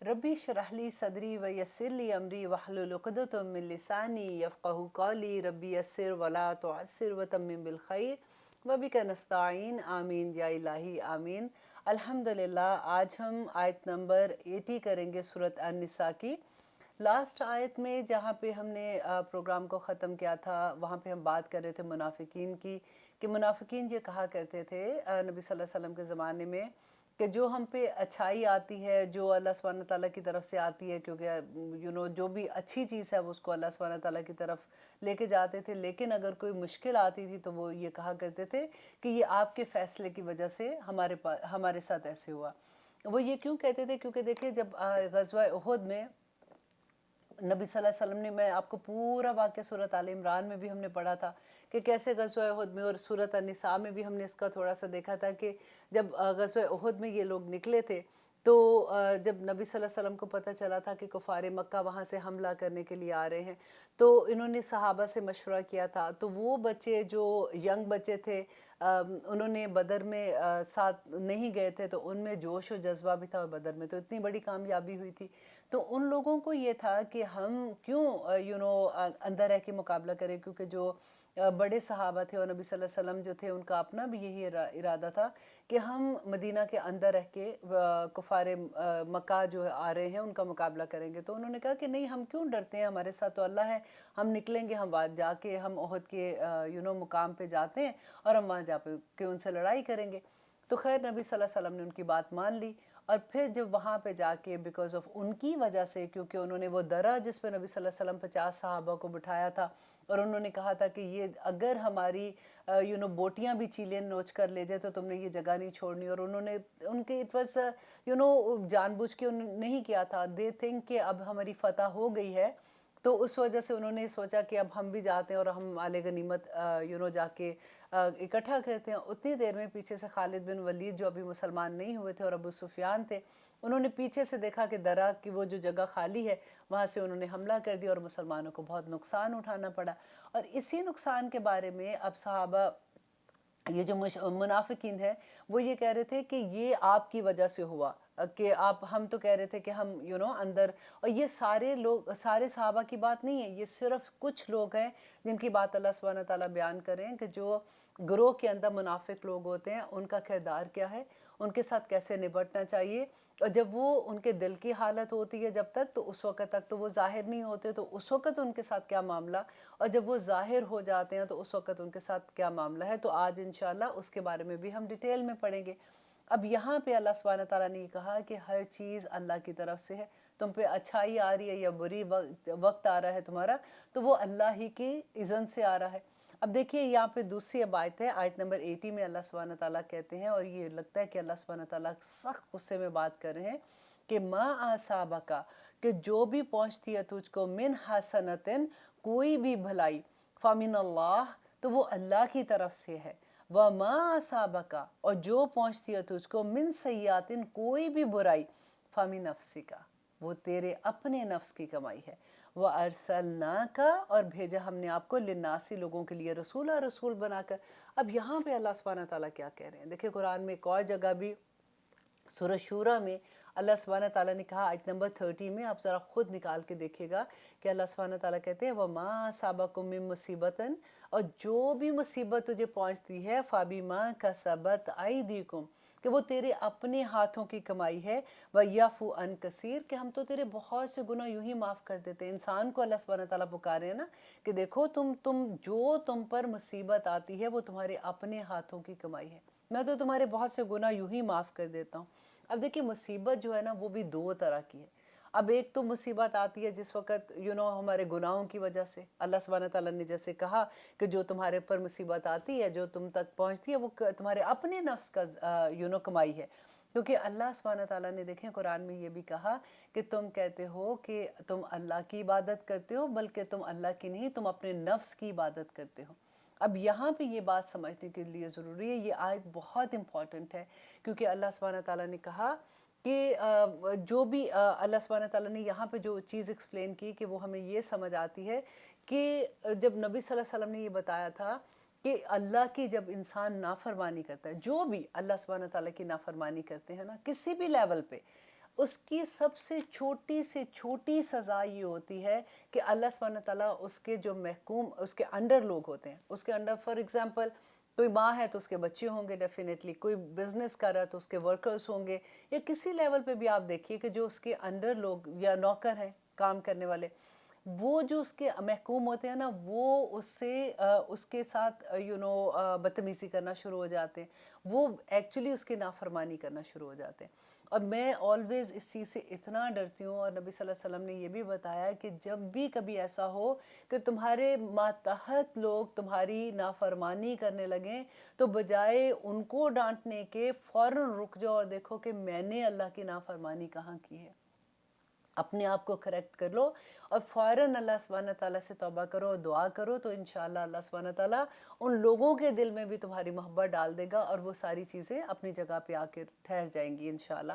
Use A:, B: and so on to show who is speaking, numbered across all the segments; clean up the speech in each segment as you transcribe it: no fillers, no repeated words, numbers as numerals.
A: रब्बी शरह ली सदरी व यस्सिर ली अमरी वहलुल उक़दतम मिन लिसानी यफ़क़हू क़ौली रब्बी यस्सिर वला तुअस्सिर व तम्मिम बिल खैर व बिका नस्ताईन आमीन या इलाही आमीन। अल्हम्दुलिल्लाह। आज हम आयत नंबर 80 करेंगे सूरत अन निसा की। लास्ट आयत में जहाँ पे हमने प्रोग्राम को ख़त्म किया था वहाँ पे हम बात कर रहे थे मुनाफिकीन की, कि मुनाफिकीन ये कहा करते थे नबी सल्लल्लाहु अलैहि वसल्लम के ज़माने में कि जो हम पे अच्छाई आती है, जो अल्लाह सुब्हानहू तआला की तरफ से आती है, क्योंकि जो भी अच्छी चीज़ है वो उसको अल्लाह सुब्हानहू तआला की तरफ लेके जाते थे। लेकिन अगर कोई मुश्किल आती थी तो वो ये कहा करते थे कि ये आपके फ़ैसले की वजह से हमारे साथ ऐसे हुआ। वो ये क्यों कहते थे? क्योंकि देखिए, जब ग़ज़वा उहुद में नबी सल्लल्लाहु अलैहि वसल्लम ने, मैं आपको पूरा वाक़या सूरत आल इमरान में भी हमने पढ़ा था कि कैसे ग़ज़वा उहुद में, और सूरत अन निसा में भी हमने इसका थोड़ा सा देखा था कि जब ग़ज़वा उहुद में ये लोग निकले थे तो जब नबी सल्लल्लाहु अलैहि वसल्लम को पता चला था कि कुफ़ार मक्का वहाँ से हमला करने के लिए आ रहे हैं, तो इन्होंने सहाबा से मशवरा किया था। तो वो बच्चे जो यंग बच्चे थे, उन्होंने बदर में साथ नहीं गए थे, तो उनमें जोश और जज्बा भी था, और बदर में तो इतनी बड़ी कामयाबी हुई थी। तो उन लोगों को ये था कि हम क्यों अंदर रह के मुकाबला करें, क्योंकि जो बड़े सहाबा थे और नबी सल्लल्लाहु अलैहि वसल्लम जो थे, उनका अपना भी यही इरादा था कि हम मदीना के अंदर रह के कुफारे मक्का जो आ रहे हैं उनका मुकाबला करेंगे। तो उन्होंने कहा कि नहीं, हम क्यों डरते हैं, हमारे साथ तो अल्लाह है, हम निकलेंगे, हम वहाँ जाके हम ओहद के मुकाम पे जाते हैं और हम वहाँ जा के उनसे लड़ाई करेंगे। तो खैर नबी सल्लल्लाहु अलैहि वसल्लम ने उनकी बात मान ली, और फिर जब वहाँ पे जाके बिकॉज़ ऑफ उनकी वजह से, क्योंकि उन्होंने वो दरा जिस पे नबी सल्लल्लाहु अलैहि वसल्लम 50 सहाबा को बिठाया था, और उन्होंने कहा था कि ये अगर हमारी बोटियाँ भी चीलें नोच कर ले जाए तो तुमने ये जगह नहीं छोड़नी। और उन्होंने उनके इट वाज जानबूझ के नहीं किया था। दे थिंक कि अब हमारी फतह हो गई है, तो उस वजह से उन्होंने सोचा कि अब हम भी जाते हैं और हम माले गनीमत जाके इकट्ठा करते हैं। उतनी देर में पीछे से खालिद बिन वलीद, जो अभी मुसलमान नहीं हुए थे, और अबू सुफियान थे, उन्होंने पीछे से देखा कि दरा की वो जो जगह खाली है, वहाँ से उन्होंने हमला कर दिया और मुसलमानों को बहुत नुकसान उठाना पड़ा। और इसी नुकसान के बारे में अब सहाबा, ये जो मुनाफिकीन है, वो ये कह रहे थे कि ये आपकी वजह से हुआ, कि आप, हम तो कह रहे थे कि हम अंदर, और ये सारे लोग, सारे सहाबा की बात नहीं है, ये सिर्फ कुछ लोग हैं जिनकी बात अल्लाह सुब्हानहू तआला बयान कर रहे हैं कि जो ग्रोह के अंदर मुनाफिक लोग होते हैं, उनका किरदार क्या है, उनके साथ कैसे निपटना चाहिए। और जब वो उनके दिल की हालत होती है जब तक, तो उस वक़्त तक तो वो ज़ाहिर नहीं होते, तो उस वक़्त उनके साथ क्या मामला, और जब वो ज़ाहिर हो जाते हैं तो उस वक़्त उनके साथ क्या मामला है। तो आज इंशाल्लाह उसके बारे में भी हम डिटेल में पढ़ेंगे। अब यहाँ पे अल्लाह सुब्हानहू तआला ने कहा कि हर चीज़ अल्लाह की तरफ से है, तुम पे अच्छाई आ रही है या बुरी वक्त आ रहा है तुम्हारा, तो वो अल्लाह ही की इज़्ज़न से आ रहा है। अब देखिए, यहाँ पे दूसरी आयत है, आयत नंबर 80 में अल्लाह सुब्हानहू तआला कहते हैं, और ये लगता है कि अल्लाह सुब्हानहू तआला सख्त गुस्से में बात कर रहे हैं, कि मा आसाबका, कि जो भी पहुँचती है तुझको, मिन हसनतिन, कोई भी भलाई, फ़मिन अल्लाह, तो वो अल्लाह की तरफ से है, व मा असाबका, और जो पहुँचती है तुझको, मिन सय्यातिन, कोई भी बुराई, फ़मिन नफ्सिका, वो तेरे अपने नफ्स की कमाई है। व अरसलनाका, और भेजा हमने आपको, लिन्नासी, लोगों के लिए, रसूल बनाकर। अब यहाँ पे अल्लाह सुब्हानहू तआला क्या कह रहे हैं? देखिए, कुरान में एक और जगह भी, सूरह शूरा में अल्लाह सुब्हानहू तआला ने कहा, आयत नंबर 30 में, आप ज़रा ख़ुद निकाल के देखिएगा कि अल्लाह सुब्हानहू तआला कहते हैं, व मा असाबकुम मिन मुसीबतन, और जो भी मुसीबत तुझे पहुँचती है, फ़बिमा कसबत अयदीकुम, कि वो तेरे अपने हाथों की कमाई है, व यफ़ू अन कसीर, कि हम तो तेरे बहुत से गुनाह यूं ही माफ़ कर देते हैं। इंसान को अल्लाह सुब्हानहू तआला पुकारे हैं ना, कि देखो, तुम पर मुसीबत आती है, वो तुम्हारे अपने हाथों की कमाई है, मैं तो तुम्हारे बहुत से गुनाह यूं ही माफ़ कर देता हूँ। अब देखिए, मुसीबत जो है ना, वो भी दो तरह की है। अब एक तो मुसीबत आती है जिस वक़्त हमारे गुनाहों की वजह से, अल्लाह सुब्हानहू तआला ने जैसे कहा कि जो तुम्हारे ऊपर मुसीबत आती है, जो तुम तक पहुँचती है, वो तुम्हारे अपने नफ्स का कमाई है। क्योंकि अल्लाह सुब्हानहू तआला ने, देखें, कुरान में ये भी कहा कि तुम कहते हो कि तुम अल्लाह की इबादत करते हो, बल्कि तुम अल्लाह की नहीं, तुम अपने नफ्स की इबादत करते हो। अब यहाँ पे ये बात समझने के लिए ज़रूरी है, ये आयत बहुत इम्पॉर्टेंट है, क्योंकि अल्लाह सुब्हानहू तआला ने कहा कि जो भी अल्लाह सुब्हानहू तआला ने यहाँ पे जो चीज़ एक्सप्लेन की, कि वो हमें ये समझ आती है कि जब नबी सल्लल्लाहु अलैहि वसल्लम ने ये बताया था कि अल्लाह की जब इंसान नाफरमानी करता है, जो भी अल्लाह सुब्हानहू तआला की नाफरमानी करते हैं ना, किसी भी लेवल पे, اس کی سب سے چھوٹی سزا یہ ہوتی ہے کہ اللہ سبحانہ تعالیٰ اس کے جو محکوم اس کے انڈر لوگ ہوتے ہیں، اس کے انڈر فار ایگزامپل کوئی ماں ہے تو اس کے بچے ہوں گے ڈیفینیٹلی، کوئی بزنس کر رہا ہے تو اس کے ورکرز ہوں گے، یا کسی لیول پہ بھی آپ دیکھیے کہ جو اس کے انڈر لوگ یا نوکر ہیں کام کرنے والے، وہ جو اس کے محکوم ہوتے ہیں نا، وہ اس کے ساتھ بدتمیزی کرنا شروع ہو جاتے ہیں، وہ ایکچولی اس کی نافرمانی کرنا شروع ہو جاتے ہیں۔ اور میں آلویز اس چیز سے اتنا ڈرتی ہوں، اور نبی صلی اللہ علیہ وسلم نے یہ بھی بتایا کہ جب بھی کبھی ایسا ہو کہ تمہارے ماتحت لوگ تمہاری نافرمانی کرنے لگیں، تو بجائے ان کو ڈانٹنے کے فوراً رک جاؤ اور دیکھو کہ میں نے اللہ کی نافرمانی کہاں کی ہے، اپنے آپ کو کریکٹ کر لو اور فوراً اللہ سبحانہ تعالیٰ سے توبہ کرو اور دعا کرو، تو انشاءاللہ اللہ سبحانہ تعالیٰ ان لوگوں کے دل میں بھی تمہاری محبت ڈال دے گا اور وہ ساری چیزیں اپنی جگہ پہ آ کے ٹھہر جائیں گی انشاءاللہ۔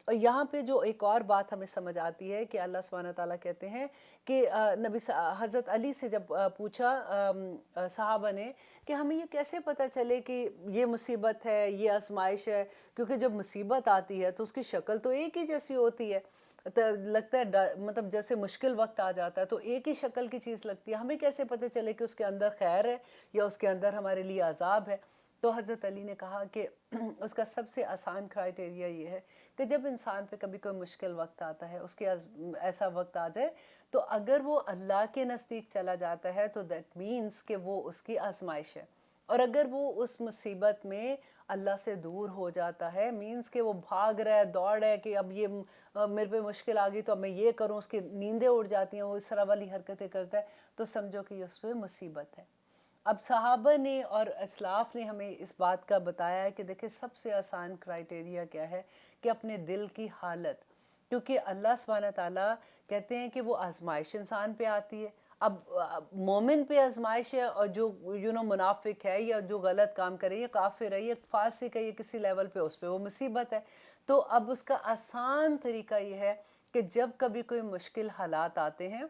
A: اور یہاں پہ جو ایک اور بات ہمیں سمجھ آتی ہے کہ اللہ سبحانہ تعالیٰ کہتے ہیں کہ حضرت علی سے جب پوچھا صحابہ نے کہ ہمیں یہ کیسے پتہ چلے کہ یہ مصیبت ہے، یہ آزمائش ہے، کیونکہ جب مصیبت آتی ہے تو اس کی شکل تو ایک ہی جیسی ہوتی ہے، لگتا ہے مطلب جیسے مشکل وقت آ جاتا ہے تو ایک ہی شکل کی چیز لگتی ہے، ہمیں کیسے پتہ چلے کہ اس کے اندر خیر ہے یا اس کے اندر ہمارے لیے عذاب ہے؟ تو حضرت علی نے کہا کہ اس کا سب سے آسان کرائٹیریا یہ ہے کہ جب انسان پہ کبھی کوئی مشکل وقت آتا ہے، اس کے ایسا وقت آ جائے، تو اگر وہ اللہ کے نزدیک چلا جاتا ہے تو دیٹ مینس کہ وہ اس کی آزمائش ہے، اور اگر وہ اس مصیبت میں اللہ سے دور ہو جاتا ہے، مینس کہ وہ بھاگ رہا ہے، دوڑ رہا ہے کہ اب یہ میرے پہ مشکل آ گئی تو اب میں یہ کروں، اس کی نیندیں اڑ جاتی ہیں، وہ اس طرح والی حرکتیں کرتا ہے، تو سمجھو کہ یہ اس پہ مصیبت ہے۔ اب صحابہ نے اور اسلاف نے ہمیں اس بات کا بتایا ہے کہ دیکھیں سب سے آسان کرائٹیریا کیا ہے کہ اپنے دل کی حالت، کیونکہ اللہ سبحانہ تعالیٰ کہتے ہیں کہ وہ آزمائش انسان پہ آتی ہے، اب مومن پہ آزمائش ہے، اور جو منافق ہے یا جو غلط کام کرے یا کافر ہے یا فاسق ہے یا کسی لیول پہ، اس پہ وہ مصیبت ہے۔ تو اب اس کا آسان طریقہ یہ ہے کہ جب کبھی کوئی مشکل حالات آتے ہیں،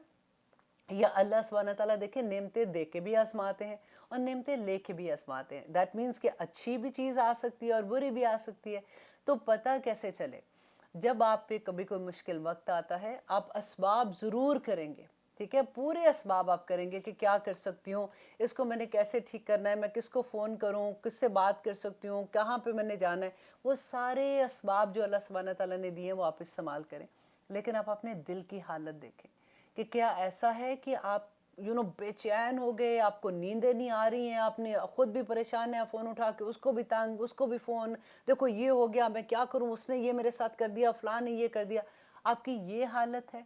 A: یا اللہ سبحانہ تعالیٰ دیکھیں نعمتیں دے کے بھی آزماتے ہیں اور نعمتیں لے کے بھی آزماتے ہیں، دیٹ مینس کہ اچھی بھی چیز آ سکتی ہے اور بری بھی آ سکتی ہے، تو پتہ کیسے چلے؟ جب آپ پہ کبھی کوئی مشکل وقت آتا ہے، آپ اسباب ضرور کریں گے، ٹھیک ہے، پورے اسباب آپ کریں گے کہ کیا کر سکتی ہوں، اس کو میں نے کیسے ٹھیک کرنا ہے، میں کس کو فون کروں، کس سے بات کر سکتی ہوں، کہاں پہ میں نے جانا ہے، وہ سارے اسباب جو اللہ سبحانہ تعالیٰ نے دیے ہیں وہ آپ استعمال کریں، لیکن آپ اپنے دل کی حالت دیکھیں کہ کیا ایسا ہے کہ آپ بے چین ہو گئے، آپ کو نیندیں نہیں آ رہی ہیں، آپ نے خود بھی پریشان ہے، فون اٹھا کے اس کو بھی تنگ، اس کو بھی فون، دیکھو یہ ہو گیا، میں کیا کروں، اس نے یہ میرے ساتھ کر دیا، فلاں نے یہ کر دیا، آپ کی یہ حالت ہے؟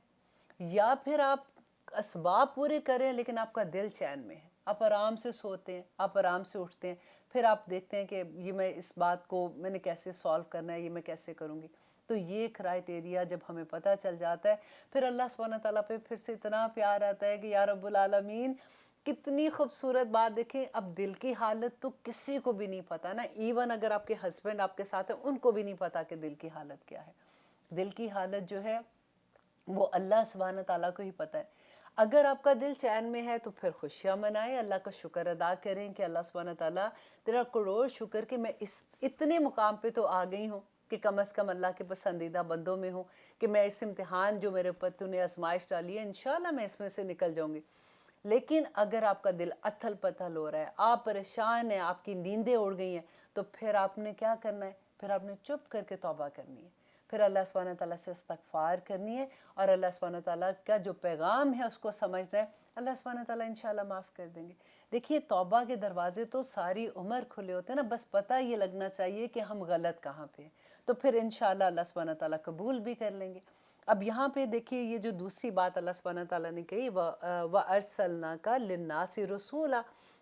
A: یا پھر آپ اسباب پورے کریں لیکن آپ کا دل چین میں ہے، آپ آرام سے سوتے ہیں، آپ آرام سے اٹھتے ہیں، پھر آپ دیکھتے ہیں کہ یہ میں اس بات کو میں نے کیسے سولو کرنا ہے، یہ میں کیسے کروں گی؟ تو یہ کرائٹیریا جب ہمیں پتہ چل جاتا ہے، پھر اللہ سبحانہ تعالیٰ پہ پھر سے اتنا پیار آتا ہے کہ یا رب العالمین کتنی خوبصورت بات، دیکھیں اب دل کی حالت تو کسی کو بھی نہیں پتا نا، ایون اگر آپ کے ہسبینڈ آپ کے ساتھ ہیں ان کو بھی نہیں پتا کہ دل کی حالت کیا ہے، دل کی حالت جو ہے وہ اللہ سبحانہ تعالیٰ کو ہی پتہ ہے۔ اگر آپ کا دل چین میں ہے تو پھر خوشیاں منائیں، اللہ کا شکر ادا کریں کہ اللہ سبحانہ تعالیٰ تیرا کروڑ شکر کہ میں اتنے مقام پہ تو آ گئی ہوں کہ کم از کم اللہ کے پسندیدہ بندوں میں ہوں، کہ میں اس امتحان جو میرے اوپر تو نے آزمائش ڈالی ہے انشاءاللہ میں اس میں سے نکل جاؤں گی۔ لیکن اگر آپ کا دل اتھل پتھل ہو رہا ہے، آپ پریشان ہیں، آپ کی نیندیں اڑ گئی ہیں، تو پھر آپ نے کیا کرنا ہے؟ پھر آپ نے چپ کر کے توبہ کرنی ہے، پھر اللہ سبحانہ تعالیٰ سے استغفار کرنی ہے، اور اللہ سبحانہ تعالیٰ کا جو پیغام ہے اس کو سمجھنا ہے، اللہ سبحانہ تعالیٰ انشاءاللہ معاف کر دیں گے۔ دیکھیے توبہ کے دروازے تو ساری عمر کھلے ہوتے ہیں نا، بس پتہ یہ لگنا چاہیے کہ ہم غلط کہاں پہ ہیں، تو پھر انشاءاللہ اللہ سبحانہ تعالیٰ قبول بھی کر لیں گے۔ اب یہاں پہ دیکھیے یہ جو دوسری بات اللہ سبحانہ تعالیٰ نے کہی، وَأَرْسَلْنَاكَ لِلنَّاسِ رَسُولًا،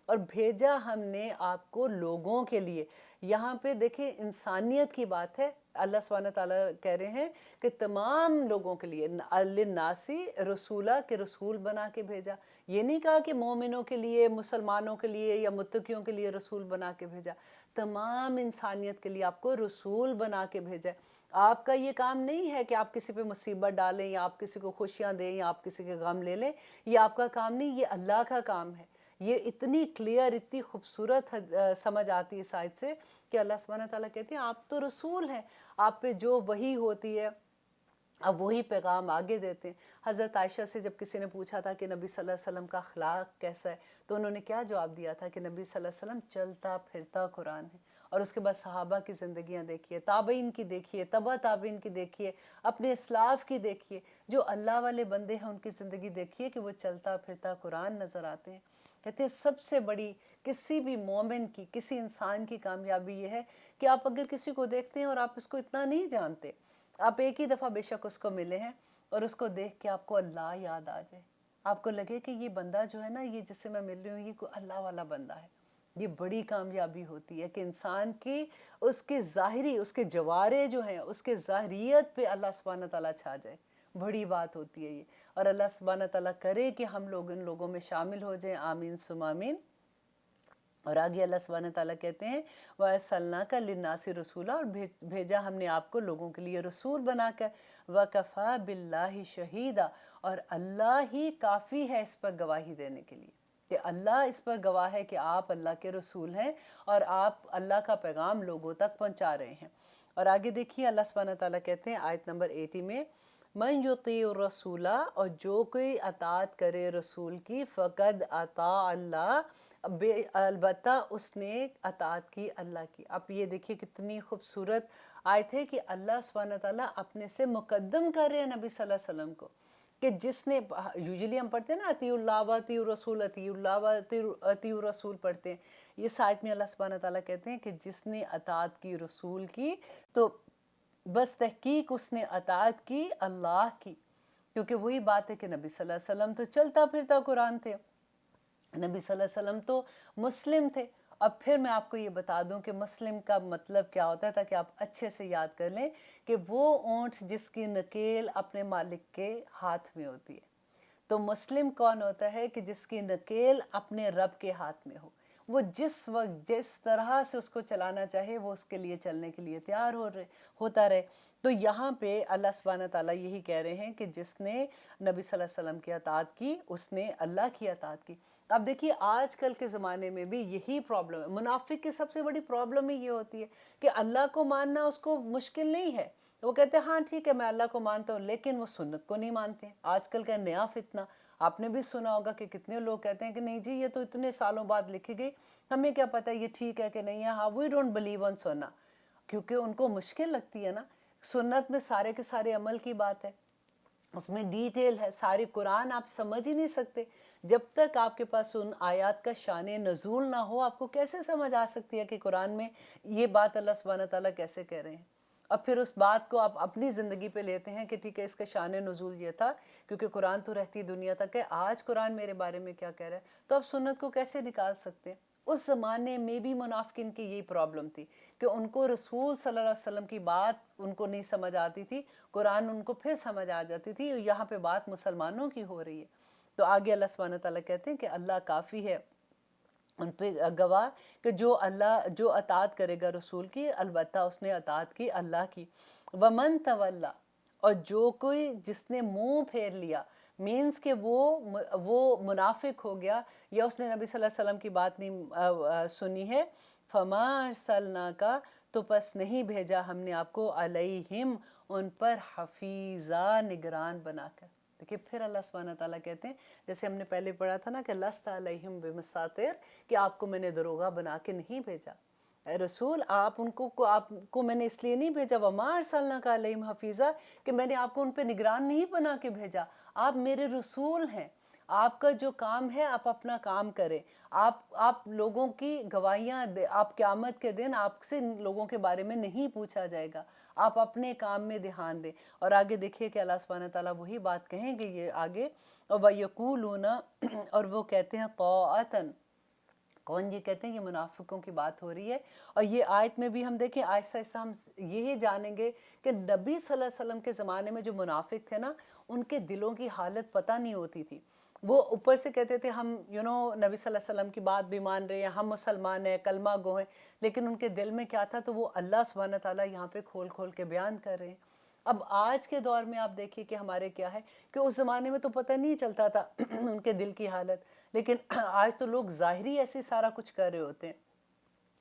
A: اور بھیجا ہم نے آپ کو لوگوں کے لیے، یہاں پہ دیکھیں انسانیت کی بات ہے، اللہ سبحانہ تعالیٰ کہہ رہے ہیں کہ تمام لوگوں کے لیے، لِلنَّاسِ رَسُولًا، کہ رسول بنا کے بھیجا، یہ نہیں کہا کہ مومنوں کے لیے، مسلمانوں کے لیے یا متقیوں کے لیے رسول بنا کے بھیجا، تمام انسانیت کے لیے آپ کو رسول بنا کے بھیجا ہے۔ آپ کا یہ کام نہیں ہے کہ آپ کسی پہ مصیبت ڈالیں یا آپ کسی کو خوشیاں دیں یا آپ کسی کے غم لے لیں، یہ آپ کا کام نہیں، یہ اللہ کا کام ہے۔ یہ اتنی کلیئر، اتنی خوبصورت سمجھ آتی ہے اس آیت سے کہ اللہ سبحانہ تعالیٰ کہتے ہیں آپ تو رسول ہیں، آپ پہ جو وحی ہوتی ہے अब वही पैगाम आगे देते हैं। हज़रत आयशा से जब किसी ने पूछा था कि नबी सल्लल्लाहु अलैहि वसल्लम का अखलाक कैसा है, तो उन्होंने क्या जवाब दिया था कि नबी सल्लल्लाहु अलैहि वसल्लम चलता फिरता कुरान है। और उसके बाद सहाबा की ज़िंदगियाँ देखिए, ताबईन की देखिए, तबा ताबईन की देखिए, अपने इस्लाफ की देखिए, जो अल्लाह वाले बंदे हैं उनकी ज़िंदगी देखिए कि वो चलता फिरता कुरान नज़र आते हैं। कहते हैं सबसे बड़ी किसी भी मोमिन की, किसी इंसान की कामयाबी ये है कि आप अगर किसी को देखते हैं और आप उसको इतना नहीं जानते, आप एक ही दफ़ा बेशक उसको मिले हैं और उसको देख के आपको अल्लाह याद आ जाए, आपको लगे कि ये बंदा जो है ना, ये जिससे मैं मिल रही हूँ ये कोई अल्लाह वाला बंदा है, ये बड़ी कामयाबी होती है कि इंसान की उसके ज़ाहिरी, उसके जवारे जो हैं, उसके ज़ाहरियत पे अल्लाह सुब्हानहू तआला छा जाए। बड़ी बात होती है ये। और अल्लाह सुब्हानहू तआला करे कि हम लोग इन लोगों में शामिल हो जाएं। आमीन सुम आमीन। और आगे अल्लाह सुब्हानहू तआला कहते हैं वअर्सलनाका लिन्नासि रसूला, और भेजा हमने आपको लोगों के लिए रसूल बनाकर, वकफ़ा बिल्लाहि शहीदा, और अल्लाह ही काफ़ी है इस पर गवाही देने के लिए, कि अल्लाह इस पर गवाह है कि आप अल्लाह के रसूल हैं और आप अल्लाह का पैगाम लोगों तक पहुँचा रहे हैं। और आगे देखिए अल्लाह सुब्हानहू तआला कहते हैं आयत नंबर 80 में, मन युतीउर रसूला, और जो कोई अतात करे रसूल की, फ़क़द अता अल्लाह, अलबत्ता उसने अतात की अल्लाह की। अब ये देखिए कितनी खूबसूरत आयत है कि अल्लाह सुब्हानहू तआला अपने से मुकद्दम कर रहे हैं नबी सल्लल्लाहु अलैहि वसल्लम को, कि जिसने, यूजुअली हम पढ़ते हैं ना अतीउल्लाह व अतीउर रसूल, अतीउल्लाह व अतीउर रसूल पढ़ते हैं, इस आयत में अल्लाह सुब्हानहू तआला कहते हैं कि जिसने अतात की रसूल की, तो बस तहकीक उसने अतात की अल्लाह की। क्योंकि वही बात है कि नबी सल्लल्लाहु अलैहि वसल्लम तो चलता फिरता कुरान थे, नबी सल्लल्लाहु अलैहि वसल्लम तो मुस्लिम थे। अब फिर मैं आपको ये बता दूं कि मुस्लिम का मतलब क्या होता है, ताकि आप अच्छे से याद कर लें, कि वो ऊँट जिसकी नकेल अपने मालिक के हाथ में होती है। तो मुस्लिम कौन होता है कि जिसकी नकेल अपने रब के हाथ में हो, वो जिस वक्त जिस तरह से उसको चलाना चाहे वो उसके लिए चलने के लिए तैयार होता रहे। तो यहाँ पे अल्लाह सुब्हानहू तआला यही कह रहे हैं कि जिसने नबी सल्लल्लाहु अलैहि वसल्लम की अताअत की, उसने अल्लाह की अताअत की। अब देखिए आजकल के ज़माने में भी यही प्रॉब्लम है। मुनाफिक की सबसे बड़ी प्रॉब्लम ही ये होती है कि अल्लाह को मानना उसको मुश्किल नहीं है, वो कहते हैं हाँ ठीक है मैं अल्लाह को मानता हूँ, लेकिन वो सुन्नत को नहीं मानते हैं। आजकल का नया फितना, आपने भी सुना होगा कि कितने लोग कहते हैं कि नहीं जी ये तो इतने सालों बाद लिखी गई, हमें क्या पता ये ठीक है कि नहीं है, हाँ वी डोंट बिलीव ऑन सुन्ना, क्योंकि उनको मुश्किल लगती है ना। सुन्नत में सारे के सारे अमल की बात है, उसमें डिटेल है, सारी कुरान आप समझ ही नहीं सकते जब तक आपके पास उन आयत का शान नज़ूल ना हो। आपको कैसे समझ आ सकती है कि कुरान में ये बात अल्लाह सुब्हानहू तआला कैसे कह रहे हैं। अब फिर उस बात को आप अपनी ज़िंदगी पे लेते हैं कि ठीक है इसका शान नज़ूल ये था, क्योंकि कुरान तो रहती दुनिया तक है, आज कुरान मेरे बारे में क्या कह रहा है, तो आप सुन्नत को कैसे निकाल सकते हैं। उस ज़माने में भी मुनाफिकिन की यही प्रॉब्लम थी कि उनको रसूल सल्लल्लाहु अलैहि वसल्लम की बात उनको नहीं समझ आती थी, कुरान उनको फिर समझ आ जाती थी। यहाँ पे बात मुसलमानों की हो रही है। तो आगे अल्लाह सुब्हानहू तआला कहते हैं कि अल्लाह काफ़ी है उन पे गवाह, कि जो अल्लाह जो अतात करेगा रसूल की, अलबत्ता उसने अतात की अल्लाह की। वमन तवल्ला, और जो कोई जिसने मुंह फेर लिया, मीन्स कि वो मुनाफिक हो गया, या उसने नबी सल्लल्लाहु अलैहि वसल्लम की बात नहीं सुनी है, फमा अरसलना का, तो बस नहीं भेजा हमने आपको अलैहिम, उन पर हफीज़ा, निगरान बनाकर। देखिए फिर अल्लाह सुब्हानहू तआला कहते हैं, जैसे हमने पहले पढ़ा था ना कि लस्ता अलैहिम बिमुसातिर, कि आपको मैंने दरोगा बना के नहीं भेजा। ए रसूल आपको मैंने इसलिए नहीं भेजा, वमा अरसलनाका अलैहिम हफीज़ा, कि मैंने आपको उन पे निगरान नहीं बना के भेजा। आप मेरे रसूल हैं, आपका जो काम है आप अपना काम करें, आप लोगों की गवाहियाँ दे, आप क़यामत के दिन आपसे लोगों के बारे में नहीं पूछा जाएगा, आप अपने काम में ध्यान दें। और आगे देखिए कि अल्लाह सुब्हानहू तआला वही बात कहेंगे ये आगे, और वयक़ूलूना, और वो कहते हैं तौअतन, कौन ये कहते हैं, ये मुनाफिकों की बात हो रही है। और ये आयत में भी हम देखें आहिस्ता आहिस्ता हम यही जानेंगे कि नबी सल्लल्लाहु अलैहि वसल्लम के ज़माने में जो मुनाफिक थे ना, उनके दिलों की हालत पता नहीं होती थी। वो ऊपर से कहते थे हम नबी सल्लल्लाहु अलैहि वसल्लम की बात भी मान रहे हैं, हम मुसलमान हैं, कलमा गो हैं, लेकिन उनके दिल में क्या था, तो वो अल्लाह सुब्हानहू तआला यहाँ पे खोल खोल के बयान कर रहे हैं। अब आज के दौर में आप देखिए कि हमारे क्या है कि उस ज़माने में तो पता नहीं चलता था उनके दिल की हालत, लेकिन आज तो लोग ज़ाहिरी ऐसे सारा कुछ कर रहे होते हैं।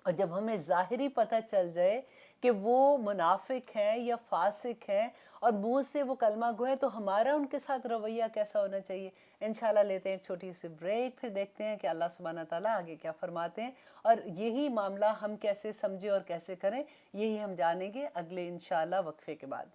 A: اور جب ہمیں ظاہری پتہ چل جائے کہ وہ منافق ہیں یا فاسق ہیں اور منہ سے وہ کلمہ گو ہے، تو ہمارا ان کے ساتھ رویہ کیسا ہونا چاہیے؟ انشاءاللہ لیتے ہیں ایک چھوٹی سی بریک، پھر دیکھتے ہیں کہ اللہ سبحانہ تعالیٰ آگے کیا فرماتے ہیں، اور یہی معاملہ ہم کیسے سمجھیں اور کیسے کریں، یہی ہم جانیں گے اگلے انشاءاللہ وقفے کے بعد۔